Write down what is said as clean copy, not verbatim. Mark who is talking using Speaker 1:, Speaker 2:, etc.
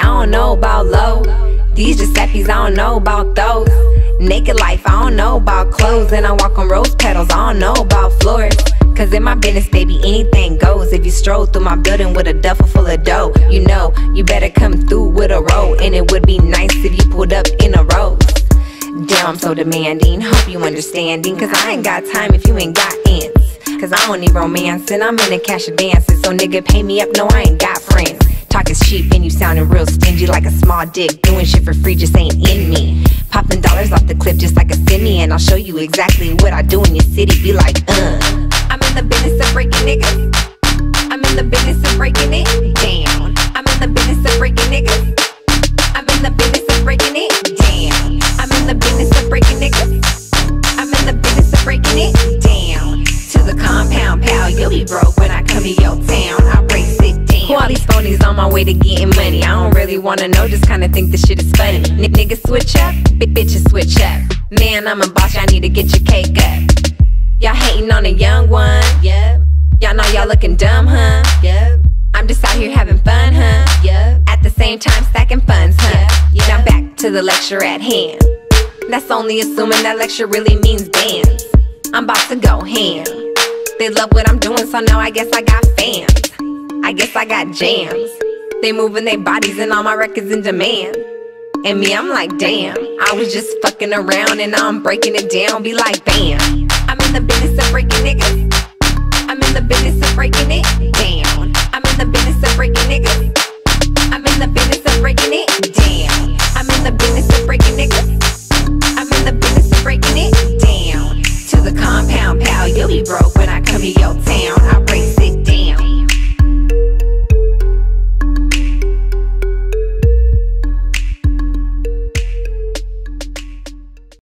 Speaker 1: don't know about low. These Giuseppe's, I don't know about those. Naked life, I don't know about clothes. And I walk on rose petals, I don't know about floors. Cause in my business, baby, anything goes. If you stroll through my building with a duffel full of dough, you know, you better come through with a roll. And it would be nice if you pulled up in a rose. Damn, I'm so demanding, hope you understanding. Cause I ain't got time if you ain't got ends. Cause I don't need romance and I'm in the cash advances. So nigga, pay me up, no I ain't got friends. Talk is cheap and you sounding real stingy like a small dick. Doing shit for free just ain't in me. Popping dollars off the clip just like a semi. And I'll show you exactly what I do in your city. Be like, I'm in the business of breaking niggas. I'm in the business of breaking it down. I'm in the business of breaking niggas. I'm in the business of breaking it down. I'm in the business of breaking niggas. I'm in the business of breaking it down. To the compound, pal, you'll be broke when I come to your town. I race it down. Who all these phonies on my way to getting money? I don't really wanna know, just kinda think this shit is funny. Niggas switch up, bitches switch up. Man, I'm a boss, y'all need to get your cake up. Y'all hating on a young one, yep. Y'all know y'all looking dumb, huh? Yep. I'm just out here having fun, huh? Yep. At the same time stacking funds, huh? Yep. Now back to the lecture at hand. That's only assuming that lecture really means bands. I'm about to go ham. They love what I'm doing, so now I guess I got fans. I guess I got jams. They moving their bodies and all my records in demand. And me, I'm like, damn, I was just fucking around and now I'm breaking it down. Be like, bam, I'm in the business of breaking niggas. I'm in the business of breaking it down. I'm in the business of breaking niggas.